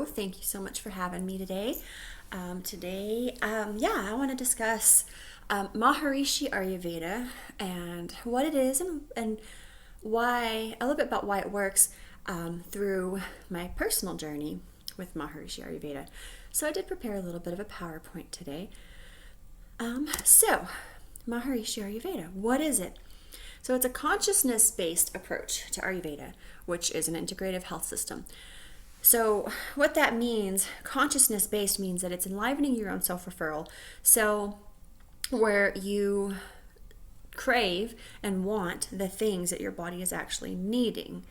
Hello, thank you so much for having me today. I want to discuss Maharishi Ayurveda and what it is and why, a little bit about why it works through my personal journey with Maharishi Ayurveda. So I did prepare a little bit of a PowerPoint today. So, Maharishi Ayurveda, what is it? So it's a consciousness-based approach to Ayurveda, which is an integrative health system. So what that means, consciousness-based, means that it's enlivening your own self-referral. So where you crave and want the things that your body is actually needing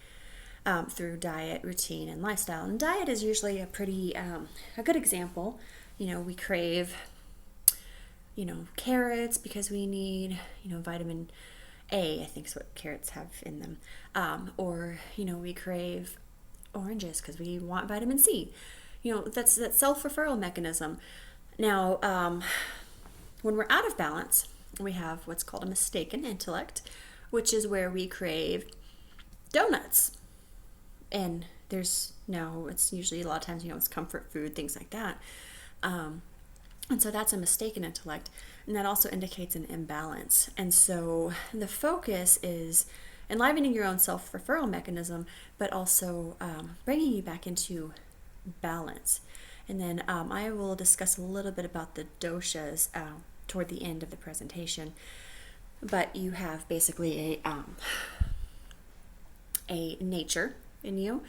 through diet, routine, and lifestyle. And diet is usually a pretty a good example. We crave carrots because we need vitamin A, I think is what carrots have in them. Or we crave oranges because we want vitamin C. That's that self-referral mechanism. Now, when we're out of balance, we have what's called a mistaken intellect, which is where we crave donuts. And it's usually a lot of times, it's comfort food, things like that. And so that's a mistaken intellect. And that also indicates an imbalance. And so the focus is enlivening your own self-referral mechanism, but also bringing you back into balance. And then I will discuss a little bit about the doshas toward the end of the presentation. But you have basically a nature in you,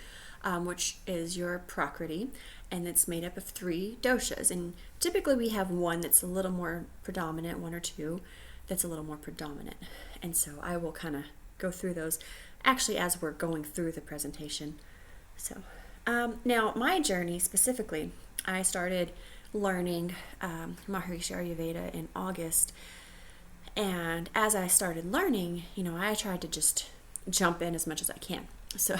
which is your prakriti, and it's made up of 3 doshas. And typically we have one that's a little more predominant, 1 or 2 that's a little more predominant. And so I will kind of go through those actually as we're going through the presentation. So now my journey specifically, I started learning Maharishi Ayurveda in August. And as I started learning, I tried to just jump in as much as I can. So,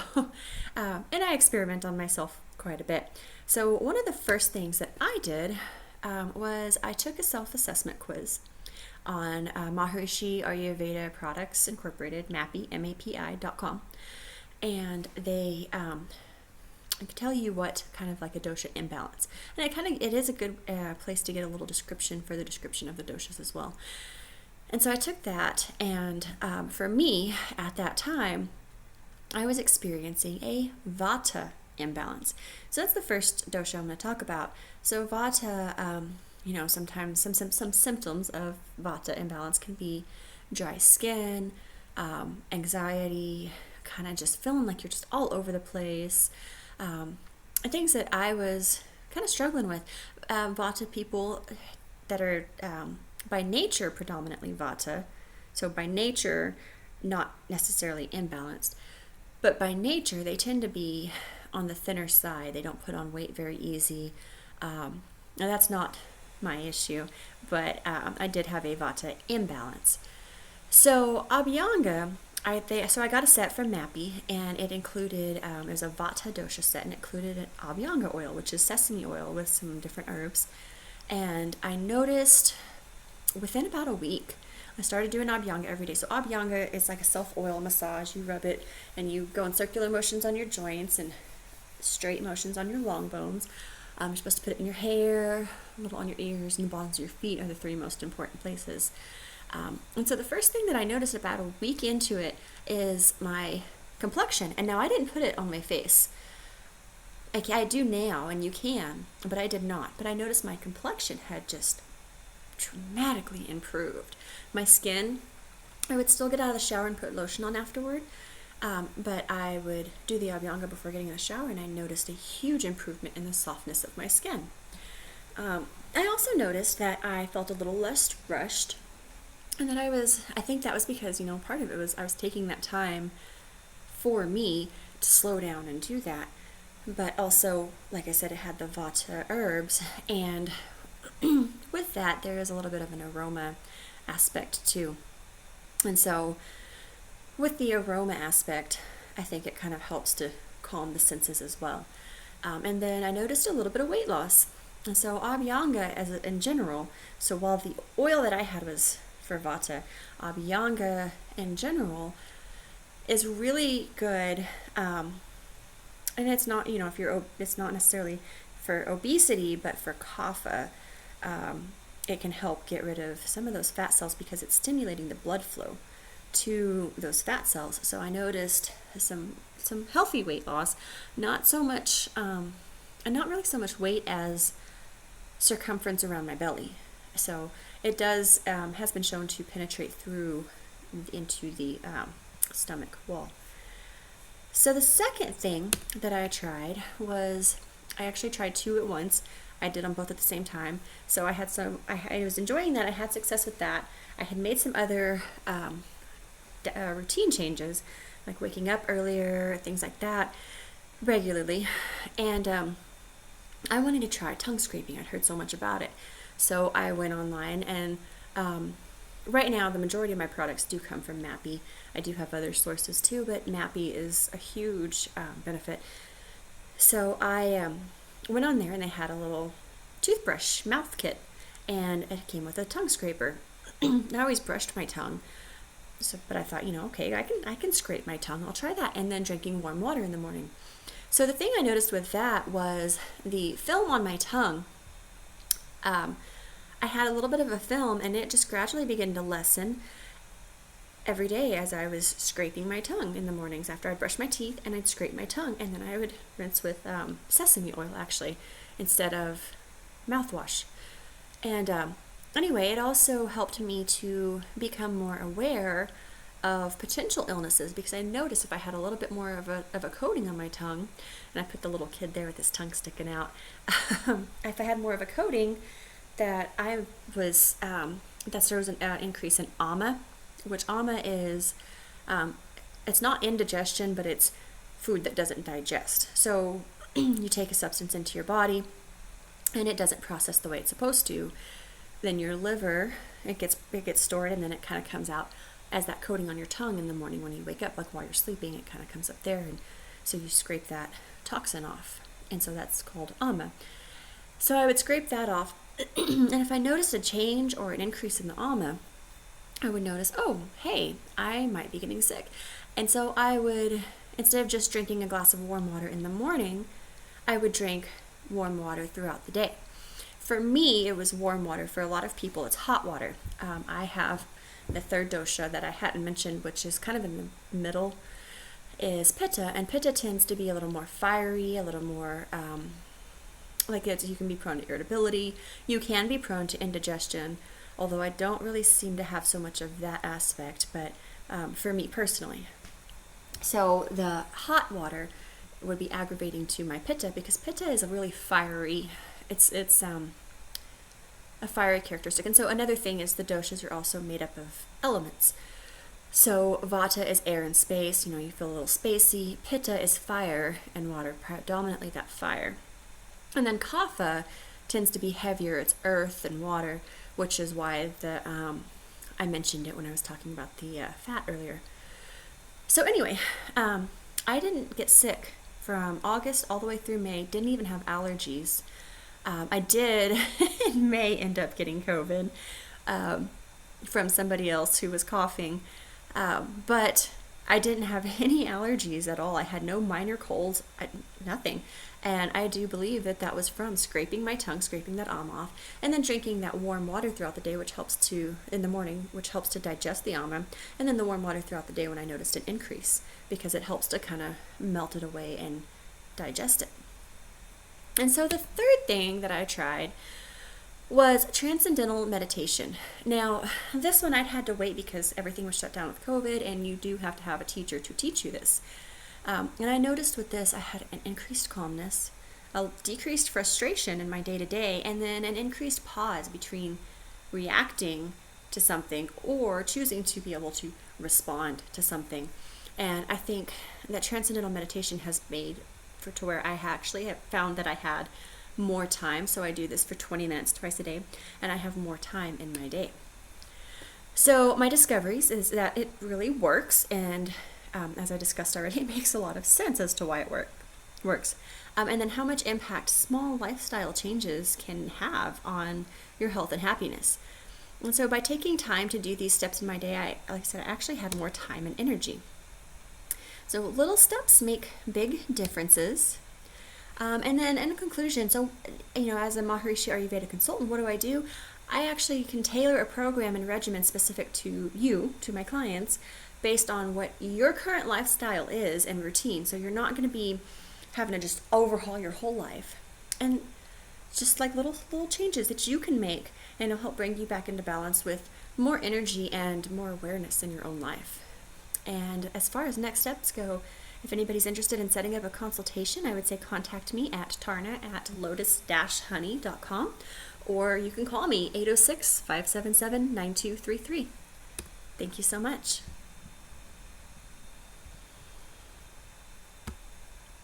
and I experiment on myself quite a bit. So one of the first things that I did was I took a self-assessment quiz on Maharishi Ayurveda Products Incorporated, MAPI, MAPI.com. And they tell you what kind of like a dosha imbalance. And it is a good place to get a little description for the description of the doshas as well. And so I took that, and for me at that time, I was experiencing a vata imbalance. So that's the first dosha I'm going to talk about. So vata, sometimes some symptoms of vata imbalance can be dry skin, anxiety, kind of just feeling like you're just all over the place, things that I was kind of struggling with. Vata people that are by nature predominantly vata, so by nature not necessarily imbalanced, but by nature they tend to be on the thinner side. They don't put on weight very easy. Now that's not my issue, but I did have a vata imbalance. So Abhyanga, I got a set from MAPI, and it included, it was a vata dosha set, and it included an Abhyanga oil, which is sesame oil with some different herbs. And I noticed within about a week, I started doing Abhyanga every day. So Abhyanga is like a self-oil massage. You rub it, and you go in circular motions on your joints and straight motions on your long bones. You're supposed to put it in your hair, a little on your ears, and the bottoms of your feet are the 3 most important places. And so the first thing that I noticed about a week into it is my complexion. And now I didn't put it on my face. I do now, and you can, but I did not. But I noticed my complexion had just dramatically improved. My skin, I would still get out of the shower and put lotion on afterward. But I would do the Abhyanga before getting in the shower, and I noticed a huge improvement in the softness of my skin. I also noticed that I felt a little less rushed, and that I think that was because, part of it was I was taking that time for me to slow down and do that. But also, like I said, it had the vata herbs, and with that, there is a little bit of an aroma aspect too. And so with the aroma aspect, I think it kind of helps to calm the senses as well. And then I noticed a little bit of weight loss. And so Abhyanga in general, so while the oil that I had was for vata, Abhyanga in general is really good and it's not, if it's not necessarily for obesity, but for kapha, it can help get rid of some of those fat cells because it's stimulating the blood flow to those fat cells. So I noticed some healthy weight loss, not so much, and not really so much weight as circumference around my belly. So it does has been shown to penetrate through into the stomach wall. So the second thing that I tried was, I actually tried two at once. I did them both at the same time. So I was enjoying that. I had success with that. I had made some other routine changes, like waking up earlier, things like that, regularly. And I wanted to try tongue scraping. I'd heard so much about it. So I went online, and right now the majority of my products do come from MAV. I do have other sources too, but MAV is a huge benefit. So I went on there, and they had a little toothbrush mouth kit, and it came with a tongue scraper. I always brushed my tongue, but I thought, okay, I can scrape my tongue. I'll try that. And then drinking warm water in the morning. So the thing I noticed with that was the film on my tongue. I had a little bit of a film, and it just gradually began to lessen every day as I was scraping my tongue in the mornings after I'd brush my teeth, and I'd scrape my tongue, and then I would rinse with sesame oil, actually, instead of mouthwash. And anyway, it also helped me to become more aware of potential illnesses, because I noticed if I had a little bit more of a coating on my tongue, and I put the little kid there with his tongue sticking out, if I had more of a coating, that there was an increase in AMA, which AMA is, it's not indigestion, but it's food that doesn't digest. So you take a substance into your body, and it doesn't process the way it's supposed to. Then your liver, it gets stored, and then it kind of comes out as that coating on your tongue in the morning when you wake up, like while you're sleeping, it kind of comes up there, and so you scrape that toxin off, and so that's called AMA. So I would scrape that off, and if I noticed a change or an increase in the AMA, I would notice, oh, hey, I might be getting sick. And so I would, instead of just drinking a glass of warm water in the morning, I would drink warm water throughout the day. For me, it was warm water. For a lot of people, it's hot water. I have the third dosha that I hadn't mentioned, which is kind of in the middle, is Pitta. And Pitta tends to be a little more fiery, a little more, you can be prone to irritability. You can be prone to indigestion, although I don't really seem to have so much of that aspect, but for me personally. So the hot water would be aggravating to my Pitta, because Pitta is a really fiery, it's a fiery characteristic. And so another thing is the doshas are also made up of elements. So Vata is air and space, you feel a little spacey. Pitta is fire and water, predominantly that fire. And then Kapha tends to be heavier, it's earth and water, which is why I mentioned it when I was talking about the fat earlier. So anyway, I didn't get sick from August all the way through May, didn't even have allergies. I did in May end up getting COVID from somebody else who was coughing, but I didn't have any allergies at all. I had no minor colds, nothing. And I do believe that was from scraping my tongue, scraping that AMA off, and then drinking that warm water throughout the day, in the morning, which helps to digest the AMA, and then the warm water throughout the day when I noticed an increase, because it helps to kind of melt it away and digest it. And so the third thing that I tried was transcendental meditation. Now, this one I'd had to wait because everything was shut down with COVID, and you do have to have a teacher to teach you this. And I noticed with this, I had an increased calmness, a decreased frustration in my day-to-day, and then an increased pause between reacting to something or choosing to be able to respond to something. And I think that transcendental meditation has made to where I actually have found that I had more time. So I do this for 20 minutes twice a day, and I have more time in my day. So my discoveries is that it really works, and as I discussed already, it makes a lot of sense as to why it works. And then how much impact small lifestyle changes can have on your health and happiness. And so by taking time to do these steps in my day, like I said, I actually had more time and energy. So little steps make big differences. And then in conclusion, so, as a Maharishi Ayurveda consultant, what do? I actually can tailor a program and regimen specific to you, to my clients, based on what your current lifestyle is and routine. So you're not going to be having to just overhaul your whole life. And just like little changes that you can make, and it'll help bring you back into balance with more energy and more awareness in your own life. And as far as next steps go, if anybody's interested in setting up a consultation, I would say contact me at tarna@lotus-honey.com, or you can call me 806-577-9233. Thank you so much.